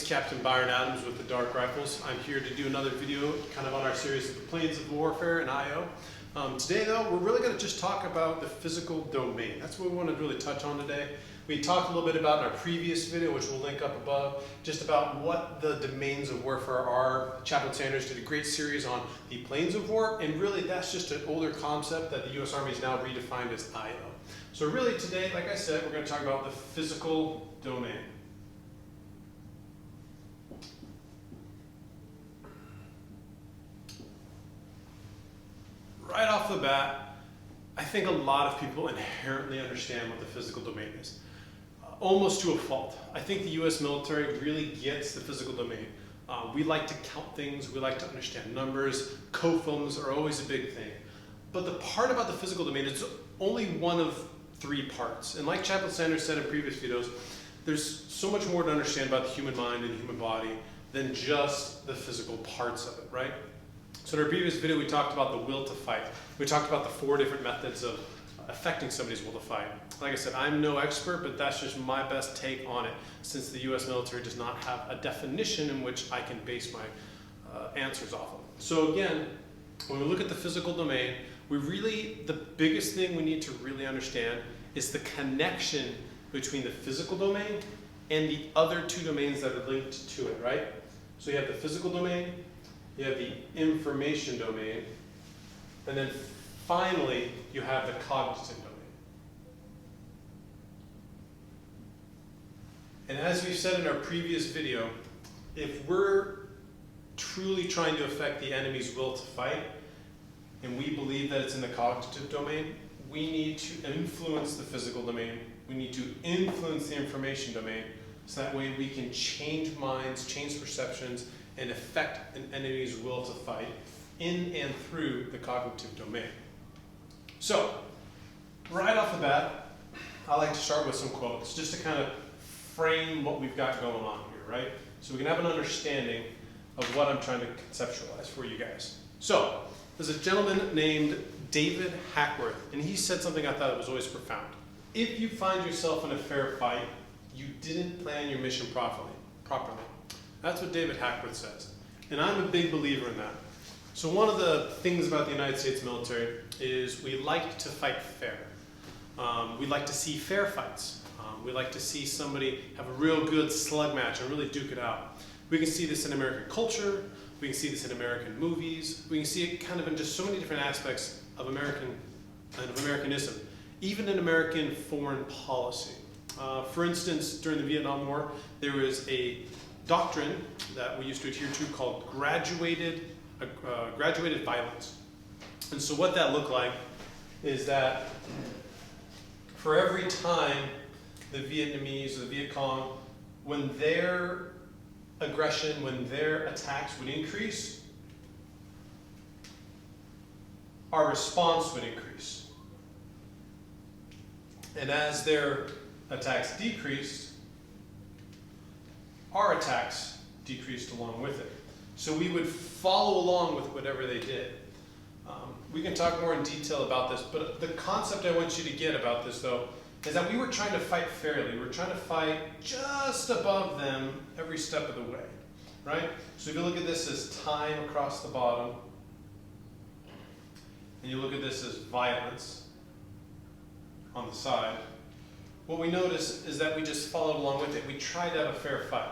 is Captain Byron Adams with the Dark Rifles. I'm here to do another video kind of on our series of the Planes of Warfare and IO. Today though, we're really going to just talk about the physical domain. That's what we want to really touch on today. We talked a little bit about in our previous video, which we'll link up above, just about what the domains of warfare are. Chaplain Sanders did a great series on the planes of war, and really that's just an older concept that the U.S. Army has now redefined as IO. So really today, like I said, we're going to talk about the physical domain. Right off the bat, I think a lot of people inherently understand what the physical domain is, almost to a fault. I think the U.S. military really gets the physical domain. We like to count things, we like to understand numbers, COFOMs are always a big thing. But the part about the physical domain, it's only one of three parts. And like Chaplain Sanders said in previous videos, there's so much more to understand about the human mind and the human body than just the physical parts of it, right? So in our previous video, we talked about the will to fight. We talked about the 4 different methods of affecting somebody's will to fight. Like I said, I'm no expert, but that's just my best take on it, since the U.S. military does not have a definition in which I can base my answers off of. So again, when we look at the physical domain, the biggest thing we need to really understand is the connection between the physical domain and the other 2 domains that are linked to it, right? So you have the physical domain, you have the information domain, and then finally you have the cognitive domain. And as we've said in our previous video, if we're truly trying to affect the enemy's will to fight, and we believe that it's in the cognitive domain, we need to influence the physical domain, we need to influence the information domain, so that way we can change minds, change perceptions, and affect an enemy's will to fight in and through the cognitive domain. So, right off the bat, I like to start with some quotes, just to kind of frame what we've got going on here, right? So we can have an understanding of what I'm trying to conceptualize for you guys. So, there's a gentleman named David Hackworth, and he said something I thought was always profound. If you find yourself in a fair fight, you didn't plan your mission properly. That's what David Hackworth says. And I'm a big believer in that. So one of the things about the United States military is we like to fight fair. We like to see fair fights. We like to see somebody have a real good slug match and really duke it out. We can see this in American culture. We can see this in American movies. We can see it kind of in just so many different aspects of Americanism, even in American foreign policy. For instance, during the Vietnam War, there was a doctrine that we used to adhere to called graduated violence. And so what that looked like is that for every time the Vietnamese or the Viet Cong, when their aggression, when their attacks would increase, our response would increase. And as their attacks decreased, our attacks decreased along with it. So we would follow along with whatever they did. We can talk more in detail about this, but the concept I want you to get about this though, is that we were trying to fight fairly. We were trying to fight just above them every step of the way, right? So if you look at this as time across the bottom, and you look at this as violence on the side, what we notice is that we just followed along with it. We tried to have a fair fight.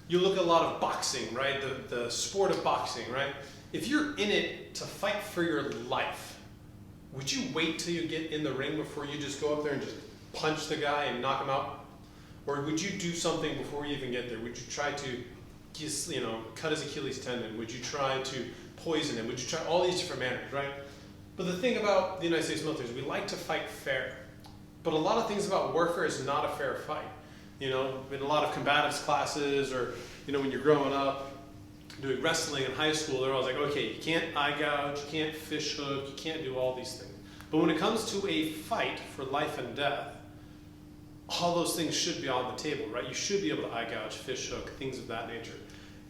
You look at a lot of boxing, right? The sport of boxing, right? If you're in it to fight for your life, would you wait till you get in the ring before you just go up there and just punch the guy and knock him out? Or would you do something before you even get there? Would you try to, cut his Achilles tendon? Would you try to poison him? Would you try all these different manners, right? But the thing about the United States military is we like to fight fair. But a lot of things about warfare is not a fair fight. In a lot of combatives classes, or when you're growing up doing wrestling in high school, they're always like, okay, you can't eye gouge, you can't fish hook, you can't do all these things. But when it comes to a fight for life and death, all those things should be on the table, right? You should be able to eye gouge, fish hook, things of that nature.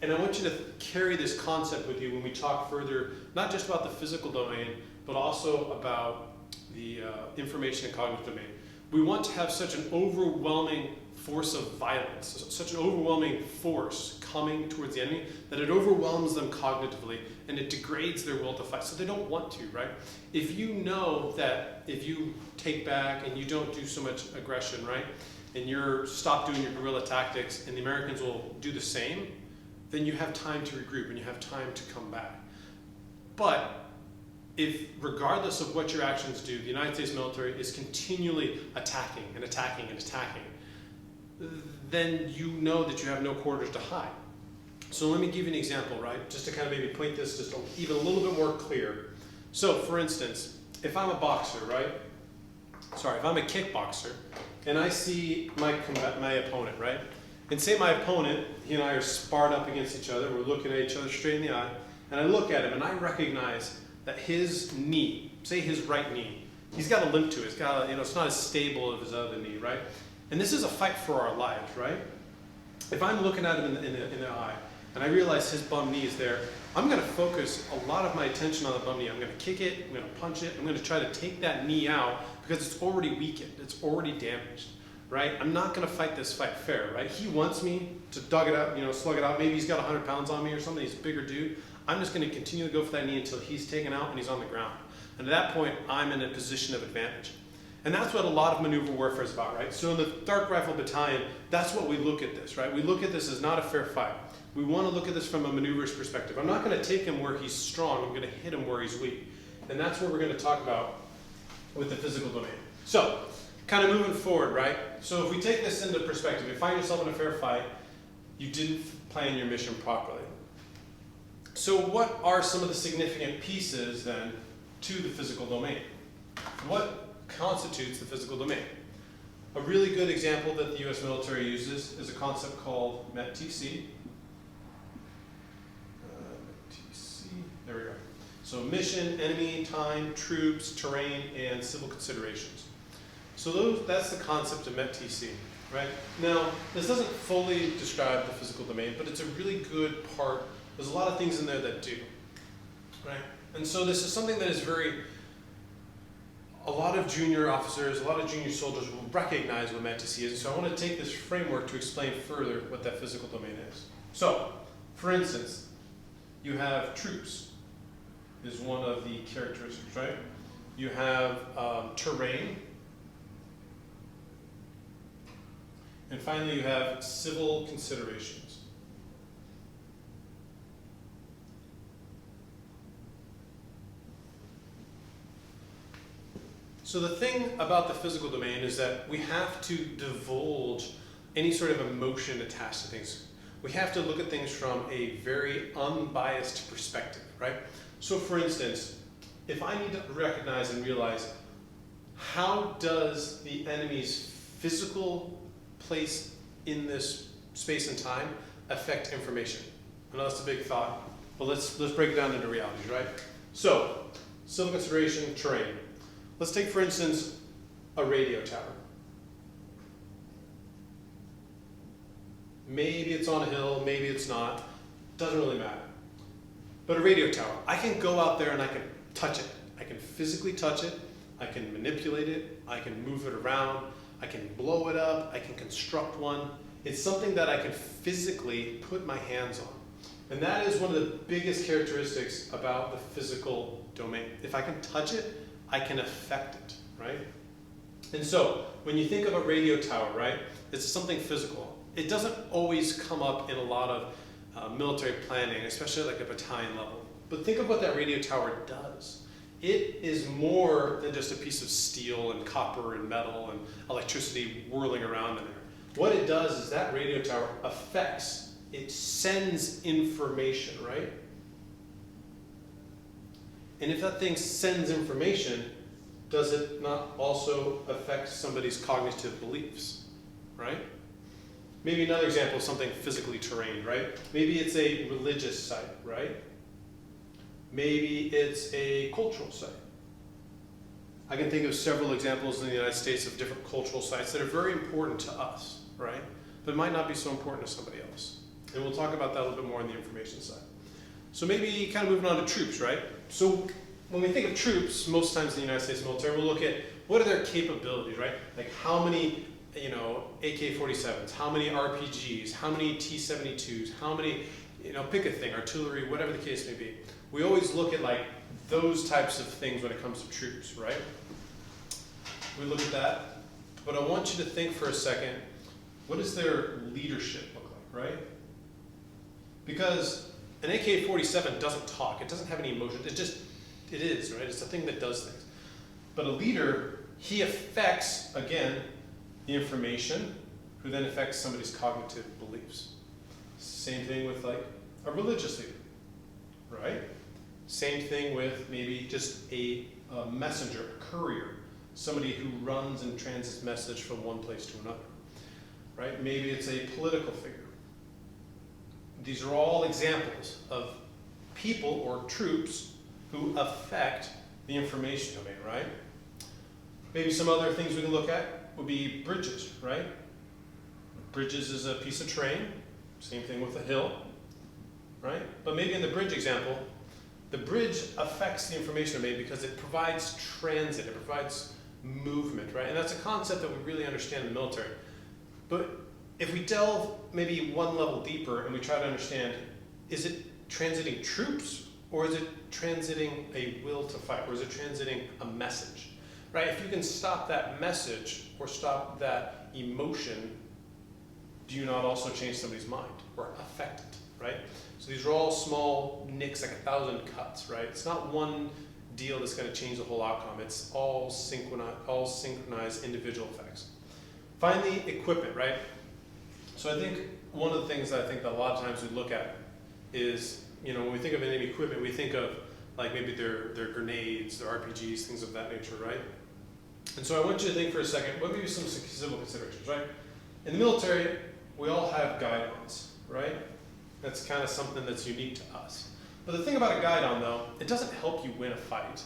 And I want you to carry this concept with you when we talk further, not just about the physical domain, but also about the information and cognitive domain. We want to have such an overwhelming force of violence, such an overwhelming force coming towards the enemy that it overwhelms them cognitively and it degrades their will to fight. So they don't want to, right? If you know that if you take back and you don't do so much aggression, right, and you're stop doing your guerrilla tactics and the Americans will do the same, then you have time to regroup and you have time to come back. But if, regardless of what your actions do, the United States military is continually attacking and attacking and attacking, then you know that you have no quarters to hide. So let me give you an example, right? Just to kind of maybe point this just even a little bit more clear. So for instance, if I'm a boxer, right? Sorry, if I'm a kickboxer and I see my opponent, right? And say my opponent, he and I are sparred up against each other, we're looking at each other straight in the eye, and I look at him and I recognize that his knee, say his right knee, he's got a limp to it. It's got a, it's not as stable as his other knee, right? And this is a fight for our lives, right? If I'm looking at him in the eye and I realize his bum knee is there, I'm going to focus a lot of my attention on the bum knee. I'm going to kick it, I'm going to punch it, I'm going to try to take that knee out because it's already weakened, it's already damaged, right? I'm not going to fight this fight fair, right? He wants me to slug it out. Maybe he's got 100 pounds on me or something, he's a bigger dude. I'm just going to continue to go for that knee until he's taken out and he's on the ground. And at that point, I'm in a position of advantage. And that's what a lot of maneuver warfare is about, right? So in the Dark Rifle Battalion, that's what we look at this, right? We look at this as not a fair fight. We want to look at this from a maneuver's perspective. I'm not going to take him where he's strong, I'm going to hit him where he's weak. And that's what we're going to talk about with the physical domain. So, kind of moving forward, right? So if we take this into perspective, you find yourself in a fair fight, you didn't plan your mission properly. So what are some of the significant pieces then to the physical domain? What constitutes the physical domain? A really good example that the US military uses is a concept called METTC. There we go. So mission, enemy, time, troops, terrain, and civil considerations. So that's the concept of METTC, right? Now, this doesn't fully describe the physical domain, but it's a really good part. There's a lot of things in there that do, right? And so this is something that is a lot of junior officers, a lot of junior soldiers will recognize what METTC is. So I want to take this framework to explain further what that physical domain is. So, for instance, you have troops is one of the characteristics, right? You have terrain. And finally, you have civil considerations. So the thing about the physical domain is that we have to divulge any sort of emotion attached to things. We have to look at things from a very unbiased perspective, right? So for instance, if I need to recognize and realize how does the enemy's physical place in this space and time affect information? I know that's a big thought, but let's break it down into realities, right? So, civil consideration, terrain. Let's take, for instance, a radio tower. Maybe it's on a hill, maybe it's not. Doesn't really matter. But a radio tower, I can go out there and I can touch it. I can physically touch it. I can manipulate it. I can move it around. I can blow it up. I can construct one. It's something that I can physically put my hands on. And that is one of the biggest characteristics about the physical domain. If I can touch it, I can affect it, right? And so, when you think of a radio tower, right, it's something physical. It doesn't always come up in a lot of military planning, especially like a battalion level. But think of what that radio tower does. It is more than just a piece of steel and copper and metal and electricity whirling around in there. What it does is that radio tower affects, it sends information, right? And if that thing sends information, does it not also affect somebody's cognitive beliefs, right? Maybe another example of something physically terrain, right? Maybe it's a religious site, right? Maybe it's a cultural site. I can think of several examples in the United States of different cultural sites that are very important to us, right? But might not be so important to somebody else. And we'll talk about that a little bit more on the information side. So maybe kind of moving on to troops, right? So when we think of troops, most times in the United States military, we'll look at what are their capabilities, right? Like how many AK-47s, how many RPGs, how many T-72s, how many, pick a thing, artillery, whatever the case may be. We always look at like those types of things when it comes to troops, right? We look at that, but I want you to think for a second, what does their leadership look like, right? Because an AK-47 doesn't talk, it doesn't have any emotion, it is, right? It's a thing that does things. But a leader, he affects, again, the information, who then affects somebody's cognitive beliefs. Same thing with like a religious leader, right? Same thing with maybe just a messenger, a courier, somebody who runs and transits message from one place to another, right? Maybe it's a political figure. These are all examples of people or troops who affect the information domain, right? Maybe some other things we can look at would be bridges, right? Bridges is a piece of terrain, same thing with a hill, right? But maybe in the bridge example, the bridge affects the information domain because it provides transit, it provides movement, right? And that's a concept that we really understand in the military. But if we delve maybe one level deeper and we try to understand, is it transiting troops or is it transiting a will to fight, or is it transiting a message, right? If you can stop that message or stop that emotion, do you not also change somebody's mind or affect it, right? So these are all small nicks, like 1,000 cuts, right? It's not one deal that's going to change the whole outcome. It's all synchronized individual effects. Finally, equipment, right? So I think one of the things that I think that a lot of times we look at is, when we think of enemy equipment, we think of like maybe their grenades, their RPGs, things of that nature, right? And so I want you to think for a second, what would be some civil considerations, right? In the military, we all have guidons, right? That's kind of something that's unique to us. But the thing about a guidon, though, it doesn't help you win a fight.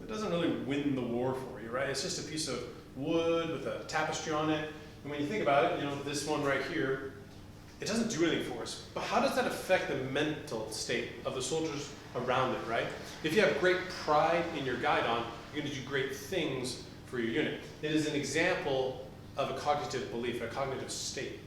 It doesn't really win the war for you, right? It's just a piece of wood with a tapestry on it. And when you think about it, this one right here, it doesn't do anything for us. But how does that affect the mental state of the soldiers around it, right? If you have great pride in your guidon, you're going to do great things for your unit. It is an example of a cognitive belief, a cognitive state.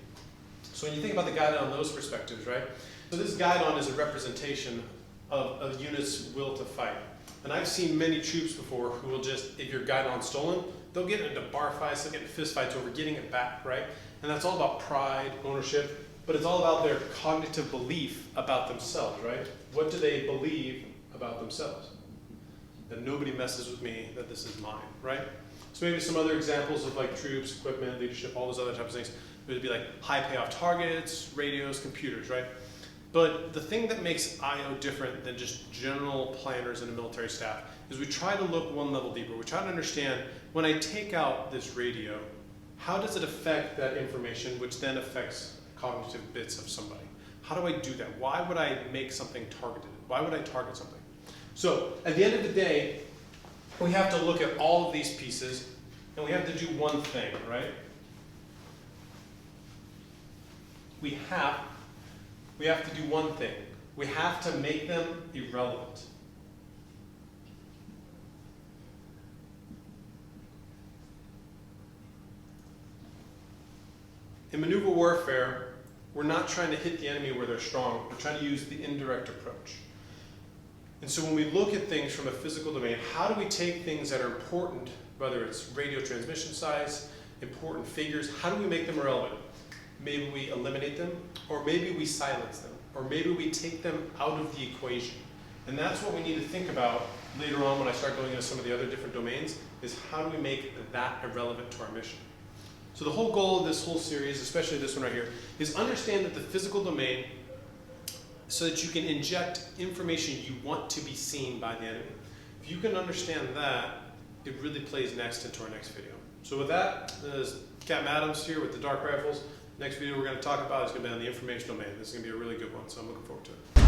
So when you think about the guidon on those perspectives, right? So this guidon is a representation of a unit's will to fight. And I've seen many troops before who will just, if your guidon's stolen, they'll get into bar fights, they'll get into fist fights over getting it back, right? And that's all about pride, ownership, but it's all about their cognitive belief about themselves, right? What do they believe about themselves? That nobody messes with me, that this is mine, right? So maybe some other examples of like troops, equipment, leadership, all those other types of things. It would be like high payoff targets, radios, computers, right? But the thing that makes IO different than just general planners in a military staff is we try to look one level deeper. We try to understand, when I take out this radio, how does it affect that information, which then affects cognitive bits of somebody? How do I do that? Why would I make something targeted? Why would I target something? So at the end of the day, we have to look at all of these pieces, and we have to do one thing, right? We have to do one thing. We have to make them irrelevant. In maneuver warfare, we're not trying to hit the enemy where they're strong. We're trying to use the indirect approach. And so when we look at things from a physical domain, how do we take things that are important, whether it's radio transmission size, important figures, how do we make them irrelevant? Maybe we eliminate them, or maybe we silence them, or maybe we take them out of the equation. And that's what we need to think about later on when I start going into some of the other different domains, is how do we make that irrelevant to our mission? So the whole goal of this whole series, especially this one right here, is understand that the physical domain, so that you can inject information you want to be seen by the enemy. If you can understand that, it really plays next into our next video. So with that, this is Captain Adams here with the Dark Rifles. Next video we're going to talk about is going to be on the information domain. This is going to be a really good one, so I'm looking forward to it.